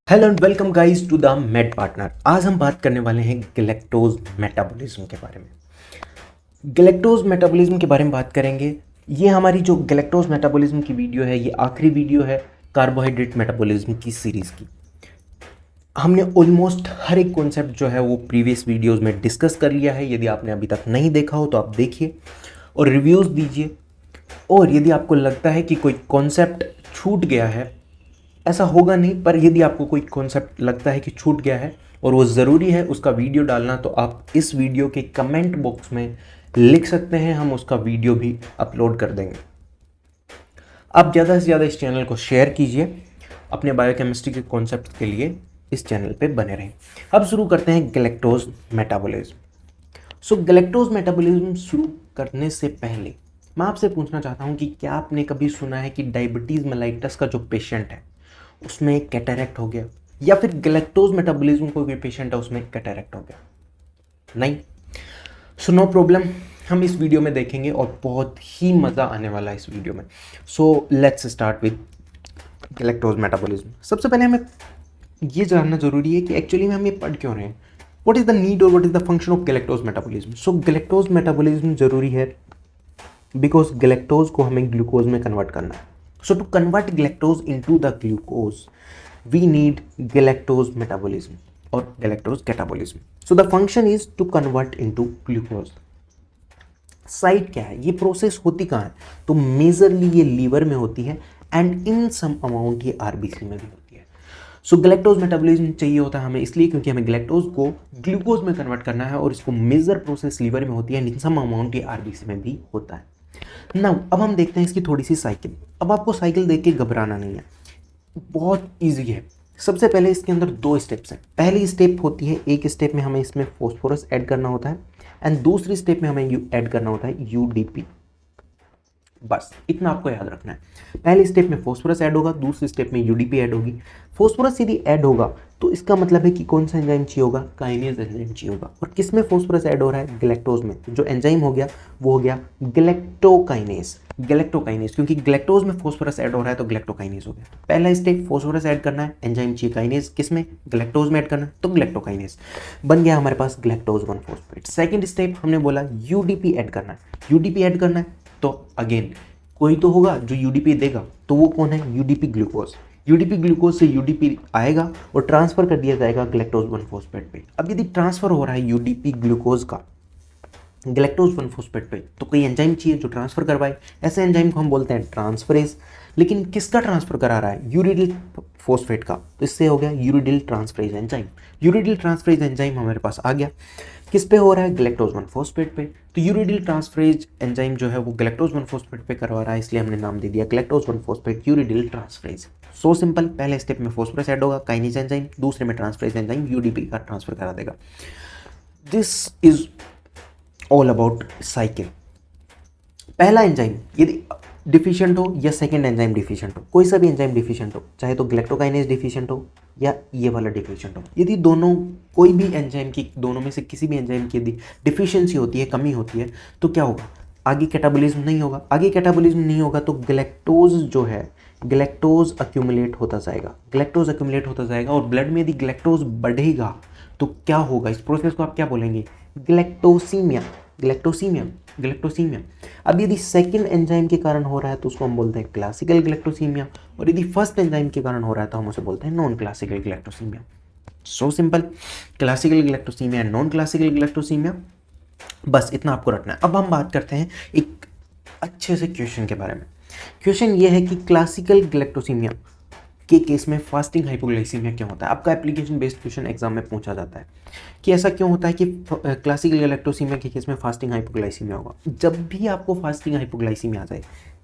Hello and welcome guys to the med partner. आज हम बात करने वाले हैं गैलेक्टोज मेटाबॉलिज्म के बारे में। गैलेक्टोज मेटाबॉलिज्म के बारे में बात करेंगे। ये हमारी जो गैलेक्टोज मेटाबॉलिज्म की वीडियो है, ये आखिरी वीडियो है कार्बोहाइड्रेट मेटाबॉलिज्म की सीरीज़ की। हमने ऑलमोस्ट हर एक कॉन्सेप्ट जो है वो प्रीवियस वीडियोज़ में डिस्कस कर लिया है। यदि आपने अभी तक नहीं देखा हो तो आप देखिए और रिव्यूज़ दीजिए। और यदि आपको लगता है कि कोई कॉन्सेप्ट छूट गया है, ऐसा होगा नहीं, पर यदि आपको कोई कॉन्सेप्ट लगता है कि छूट गया है और वो ज़रूरी है उसका वीडियो डालना, तो आप इस वीडियो के कमेंट बॉक्स में लिख सकते हैं, हम उसका वीडियो भी अपलोड कर देंगे। आप ज़्यादा से ज़्यादा इस चैनल को शेयर कीजिए, अपने बायोकेमिस्ट्री के कॉन्सेप्ट के लिए इस चैनल पे बने रहें। अब शुरू करते हैं गैलेक्टोज मेटाबॉलिज्म। सो गैलेक्टोज मेटाबॉलिज्म शुरू करने से पहले मैं आपसे पूछना चाहता हूँ कि क्या आपने कभी सुना है कि डायबिटीज़ मेलाइटस का जो पेशेंट है उसमें कैटरेक्ट हो गया, या फिर गैलेक्टोज मेटाबॉलिज्म कोई पेशेंट है उसमें कैटरेक्ट हो गया? नहीं। सो नो प्रॉब्लम, हम इस वीडियो में देखेंगे और बहुत ही मज़ा आने वाला है इस वीडियो में। So let's start with galactose metabolism. सबसे पहले हमें ये जानना जरूरी है कि एक्चुअली में हम ये पढ़ क्यों रहे हैं। व्हाट इज द नीड और what is the function of galactose metabolism? So galactose metabolism जरूरी है बिकॉज गैलेक्टोज को हमें ग्लूकोज में कन्वर्ट करना है। So to convert galactose into the glucose, we need galactose metabolism or galactose catabolism. So the function is to convert into glucose. Site क्या है, ये प्रोसेस होती कहाँ है? तो मेजरली ये लीवर में होती है एंड इन सम अमाउंट ये आरबीसी में भी होती है। सो गैलेक्टोज मेटाबॉलिज्म चाहिए होता है हमें इसलिए क्योंकि हमें गैलेक्टोज को ग्लूकोज में कन्वर्ट करना है और इसको मेजर प्रोसेस लीवर में होती है, इन सम अमाउंट ये आरबीसी में भी होता है। ना अब हम देखते हैं इसकी थोड़ी सी साइकिल। अब आपको साइकिल देख के घबराना नहीं है, बहुत इजी है। सबसे पहले इसके अंदर दो स्टेप्स हैं। पहली स्टेप होती है, एक स्टेप में हमें इसमें फॉस्फोरस ऐड करना होता है एंड दूसरी स्टेप में हमें ऐड करना होता है यूडीपी। बस इतना आपको याद रखना है। पहले स्टेप में फॉस्फोरस ऐड होगा, दूसरी स्टेप में यूडीपी ऐड होगी। फॉस्फोरस यदि ऐड होगा तो इसका मतलब है कि कौन सा एंजाइम चाहिए होगा? काइनेज एंजाइम चाहिए होगा। और किस में फॉस्फोरस ऐड हो रहा है? गैलेक्टोज में। जो एंजाइम हो गया वो हो गया गैलेक्टोकाइनेज। गैलेक्टोकाइनेज, क्योंकि गैलेक्टोज में फॉस्फोरस ऐड हो रहा है तो गैलेक्टोकाइनेज हो गया। पहला स्टेप फॉस्फोरस ऐड करना है, एंजाइम चाहिए काइनेज, किस में? गैलेक्टोज में ऐड करना है तो गैलेक्टोकाइनेज बन गया हमारे पास गैलेक्टोज 1 फॉस्फेट। सेकंड स्टेप हमने बोला यूडीपी ऐड करना है। यूडीपी ऐड करना है तो अगेन कोई तो होगा जो यूडीपी देगा, तो वो कौन है? UDP glucose. यूडीपी ग्लूकोज से यूडीपी आएगा और ट्रांसफर कर दिया जाएगा गैलेक्टोज 1 फॉस्फेट पे। अब यदि ट्रांसफर हो रहा है यूडीपी ग्लूकोज का गैलेक्टोज 1 फॉस्फेट पे, तो कोई एंजाइम चाहिए जो ट्रांसफर करवाए। ऐसे एंजाइम को हम बोलते हैं ट्रांसफरेज। लेकिन किसका ट्रांसफर करा रहा है? यूरिडिल फॉस्फेट का, तो इससे हो गया यूरिडिल ट्रांसफरेज एंजाइम। यूरिडिल ट्रांसफरेज एंजाइम हमारे पास आ गया, किस पे हो रहा है? गैलेक्टोज 1 फॉस्फेट पे। तो यूरिडिल ट्रांसफरेज एंजाइम जो है वो गैलेक्टोज 1 फॉस्फेट पे करवा रहा है, इसलिए हमने नाम दे दिया galactose 1 phosphate uridyl transferase. So simple, पहले स्टेप में फॉस्फोरस ऐड होगा, काइनेज एंजाइम, दूसरे में ट्रांसफरेज एंजाइम यूडीपी का ट्रांसफर करा देगा। This is all about cycle. पहला एंजाइम यदि डिफिशिएंट हो या सेकंड एंजाइम डिफिशिएंट हो, कोई सा भी एंजाइम डिफिशिएंट हो, चाहे तो गैलेक्टोकाइनेज डिफिशिएंट हो या ये वाला डिफिशिएंट हो, यदि दोनों कोई भी एंजाइम की, दोनों में से किसी भी एंजाइम की यदि डिफिशिएंसी होती है, कमी होती है, तो क्या होगा? आगे कैटाबॉलिज्म नहीं होगा। आगे कैटाबॉलिज्म नहीं होगा तो गैलेक्टोज जो है, गैलेक्टोज अक्यूमुलेट होता जाएगा। गैलेक्टोज अक्यूमुलेट होता जाएगा और ब्लड में यदि गैलेक्टोज बढ़ेगा तो क्या होगा? इस प्रोसेस को आप क्या बोलेंगे? गैलेक्टोसीमिया। Galactosaemia, galactosaemia. अब यदि सेकंड एंजाइम के कारण हो रहा है तो उसको हम बोलते हैं क्लासिकल गैलेक्टोसीमिया, और यदि फर्स्ट एंजाइम के कारण हो रहा है तो हम उसे बोलते हैं non classical galactosaemia. So simple, classical galactosaemia, non classical galactosaemia, बस इतना आपको रखना है। अब हम बात करते हैं एक अच्छे से क्वेश्चन के बारे में। क्वेश्चन ये है कि क्लासिकल गैलेक्टोसीमिया के केस में फास्टिंग हाइपोग्लाइसीमिया क्यों होता है? आपका एप्लीकेशन बेस्ड क्वेश्चन एग्जाम में पूछा जाता है कि ऐसा क्यों होता है कि क्लासिकल गैलेक्टोसीमिया के केस में फास्टिंग हाइपोग्लाइसीमिया होगा। जब भी आपको फास्टिंग हाइपोग्लाइसीमिया आ जाए,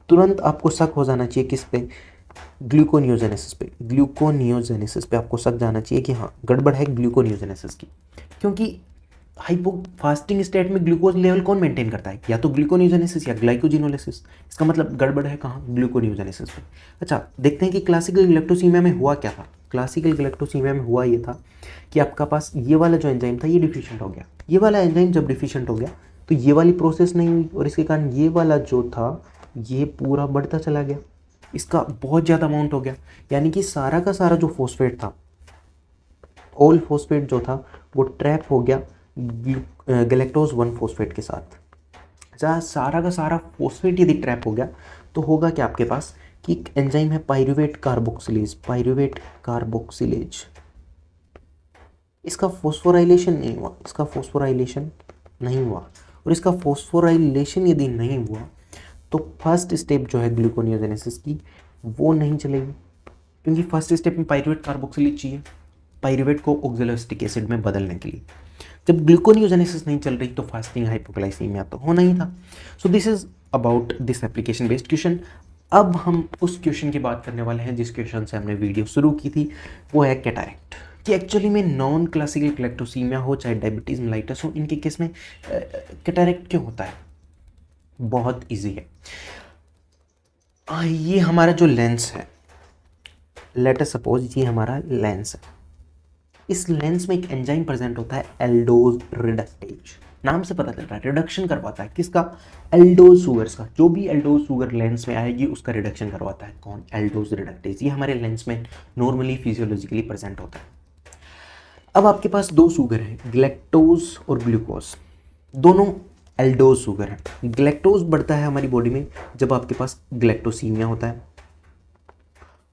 तुरंत आपको शक हो जाना चाहिए किस पे? ग्लूकोनियोजेनेसिस पे। ग्लूकोनियोजेनेसिस पे आपको शक जाना चाहिए कि हाँ गड़बड़ है ग्लूकोनियोजेनेसिस की, क्योंकि हाइपो फास्टिंग स्टेट में ग्लूकोज लेवल कौन मेंटेन करता है? या तो ग्लूकोनियोजेनेसिस या ग्लाइकोजिनोलिसिस। इसका मतलब गड़बड़ है कहाँ? ग्लूकोनियोजेनेसिस पे। अच्छा, देखते हैं कि क्लासिकल गैलेक्टोसीमिया में हुआ क्या था। क्लासिकल गैलेक्टोसीमिया में हुआ ये था कि आपका पास ये वाला जो एंजाइम था ये डिफिशिएंट हो गया। ये वाला एंजाइम जब डिफिशिएंट हो गया तो ये वाली प्रोसेस नहीं हुई और इसके कारण ये वाला जो था ये पूरा बढ़ता चला गया, इसका बहुत ज़्यादा अमाउंट हो गया। यानी कि सारा का सारा जो फॉस्फेट था ऑल फॉस्फेट जो था वो ट्रैप हो गया गैलेक्टोज 1 फॉस्फेट के साथ। जहाँ सारा का सारा फॉस्फेट यदि ट्रैप हो गया तो होगा क्या आपके पास कि एक एंजाइम है पायरुवेट कार्बोक्सिलेज, इसका फॉस्फोराइलेशन नहीं हुआ, और इसका फॉस्फोराइलेशन यदि नहीं हुआ तो फर्स्ट स्टेप जो है ग्लूकोनियोजेनेसिस की वो नहीं चलेगी, क्योंकि फर्स्ट स्टेप में पायरुवेट कार्बोक्सिलेज चाहिए पायरुवेट को ऑक्सैलोएसिटिक एसिड में बदलने के लिए। जब ग्लूकोनियोजेनेसिस नहीं चल रही तो फास्टिंग हाइपोग्लाइसीमिया तो होना ही था। So this is about this application based question. अब हम उस क्वेश्चन की बात करने वाले हैं जिस क्वेश्चन से हमने वीडियो शुरू की थी, वो है कैटारेक्ट, कि एक्चुअली में नॉन क्लासिकल गैलेक्टोसीमिया हो चाहे डायबिटीज मेलाइटस हो, इनके केस में कैटारेक्ट क्यों होता है? बहुत इजी है। ये हमारा जो लेंस है, लेट अस सपोज ये हमारा लेंस है, इस लेंस में एक एंजाइम प्रेजेंट होता है एल्डोज रिडक्टेज, नाम से पता चल रहा है रिडक्शन करवाता है किसका? एल्डोज शुगर्स का। जो भी एल्डोज शुगर लेंस में आएगी उसका रिडक्शन करवाता है कौन? Aldose reductase. ये हमारे लेंस में नॉर्मली फिजियोलॉजिकली प्रेजेंट होता है। अब आपके पास दो शुगर हैं, ग्लैक्टोज और ग्लूकोज, दोनों एल्डोज शुगर है। ग्लैक्टोज बढ़ता है हमारी बॉडी में जब आपके पास ग्लैक्टोसीमिया होता है,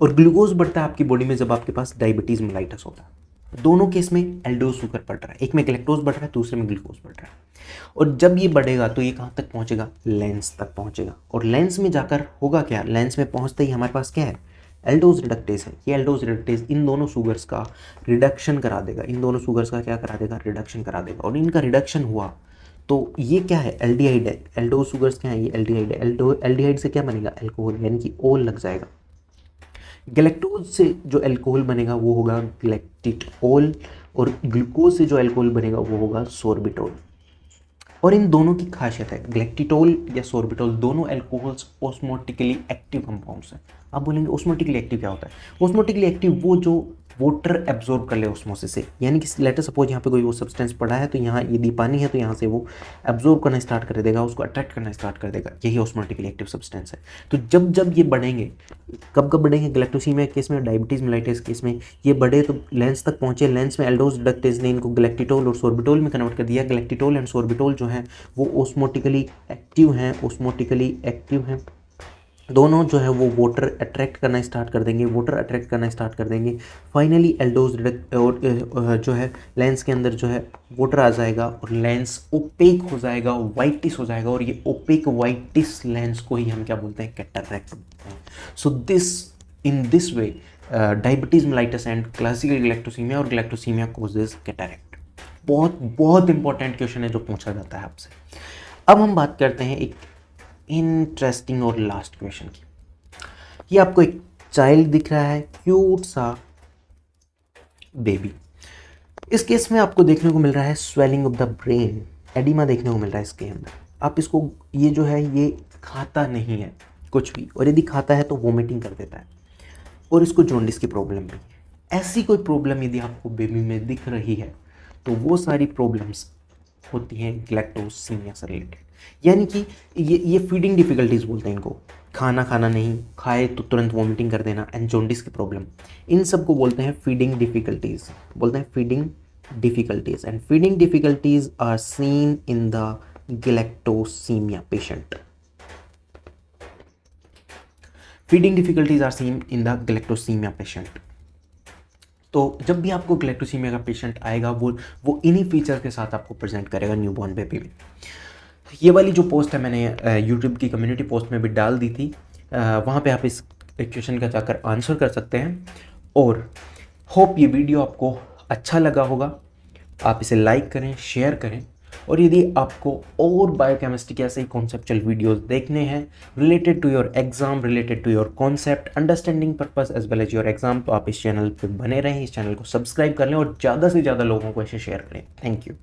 और ग्लूकोज बढ़ता है आपकी बॉडी में जब आपके पास डायबिटीज मेलाइटस होता है। दोनों केस में एल्डोज शुगर बढ़ रहा है, एक में ग्लैक्टोज बढ़ रहा है, दूसरे में ग्लूकोज बढ़ रहा है। और जब ये बढ़ेगा तो ये कहाँ तक पहुँचेगा? लेंस तक पहुँचेगा। और लेंस में जाकर होगा क्या? लेंस में पहुँचते ही हमारे पास क्या है? एल्डोज रिडक्टेज है। ये एल्डोज रिडक्टेज इन दोनों शुगर्स का रिडक्शन करा देगा, इन दोनों शुगर्स का क्या करा देगा? रिडक्शन करा देगा। और इनका रिडक्शन हुआ तो ये क्या है? एल्डिहाइड है। एल्डोज शुगर्स क्या है? ये एल्डिहाइड है। एल्डिहाइड से क्या बनेगा? अल्कोहल, यानी कि ओल लग जाएगा। गैलेक्टोज से जो अल्कोहल बनेगा वो होगा ग्लैक्टिटोल, और ग्लूकोज से जो अल्कोहल बनेगा वो होगा सोर्बिटोल। और इन दोनों की खासियत है, ग्लैक्टिटोल या सोर्बिटोल दोनों अल्कोहल्स ऑस्मोटिकली एक्टिव कंपाउंड्स हैं। आप बोलेंगे ऑस्मोटिकली एक्टिव क्या होता है? ऑस्मोटिकली एक्टिव वो जो वाटर एब्जॉर्ब कर ले ऑस्मोसिस से, यानी कि लेटर सपोज यहाँ पे कोई वो सब्सटेंस पड़ा है तो यहाँ यदि पानी है तो यहाँ से वो एब्जॉर्ब करना स्टार्ट कर देगा, उसको अट्रैक्ट करना स्टार्ट कर देगा। यही ऑस्मोटिकली एक्टिव सब्सटेंस है। तो जब जब ये बढ़ेंगे, कब कब बढ़ेंगे? गैलेक्टोसीमिया केस में, डायबिटीज मेलाइटिस केस में ये बढ़े तो लेंस तक पहुंचे। लेंस में एल्डोज रिडक्टेज ने इनको ग्लैक्टिटोल और सोर्बिटोल में कन्वर्ट कर दिया। ग्लैक्टिटोल एंड सोर्बिटोल जो है वो ऑस्मोटिकली एक्टिव हैं, दोनों जो है वो वाटर अट्रैक्ट करना स्टार्ट कर देंगे। फाइनली एल्डोज जो है लेंस के अंदर जो है वाटर आ जाएगा और लेंस ओपेक हो जाएगा, वाइटिस हो जाएगा, और ये ओपेक वाइटिस लेंस को ही हम क्या बोलते हैं? कैटरैक्ट बोलते हैं। So in this way diabetes mellitus and classical galactosemia और गैलेक्टोसीमिया कॉजेज कैटरैक्ट। बहुत बहुत इंपॉर्टेंट क्वेश्चन है जो पूछा जाता है आपसे। अब हम बात करते हैं एक इंटरेस्टिंग और लास्ट क्वेश्चन की। ये आपको एक चाइल्ड दिख रहा है, क्यूट सा बेबी। इस केस में आपको देखने को मिल रहा है swelling of the brain, oedema देखने को मिल रहा है इसके अंदर। आप इसको, ये जो है ये खाता नहीं है कुछ भी, और यदि खाता है तो वोमिटिंग कर देता है, और इसको जॉन्डिस की प्रॉब्लम भी है। ऐसी कोई प्रॉब्लम यदि आपको बेबी में दिख रही है तो वो सारी प्रॉब्लम्स होती हैं गैलेक्टोसीमिया से रिलेटेड। यानी कि ये फीडिंग डिफिकल्टीज बोलते हैं इनको, खाना नहीं, खाए तो तुरंत वॉमिटिंग कर देना, एंड जॉन्डिस की प्रॉब्लम, इन सब को बोलते हैं feeding difficulties, and feeding difficulties are seen in the galactosemia patient. तो जब भी आपको गैलेक्टोसीमिया का पेशेंट आएगा वो इन्हीं फीचर के साथ आपको प्रेजेंट करेगा न्यूबॉर्न बेबी में। ये वाली जो पोस्ट है मैंने यूट्यूब की कम्युनिटी पोस्ट में भी डाल दी थी, वहाँ पे आप इस क्वेश्चन का जाकर आंसर कर सकते हैं। और होप ये वीडियो आपको अच्छा लगा होगा। आप इसे लाइक करें, शेयर करें, और यदि आपको और बायोकेमिस्ट्री के ऐसे ही कॉन्सेप्चुअल वीडियोस देखने हैं related to your exam, related to your concept understanding purpose as well as your exam, तो आप इस चैनल पे बने रहें, इस चैनल को सब्सक्राइब कर लें और ज़्यादा से ज़्यादा लोगों को इसे शेयर करें। Thank you.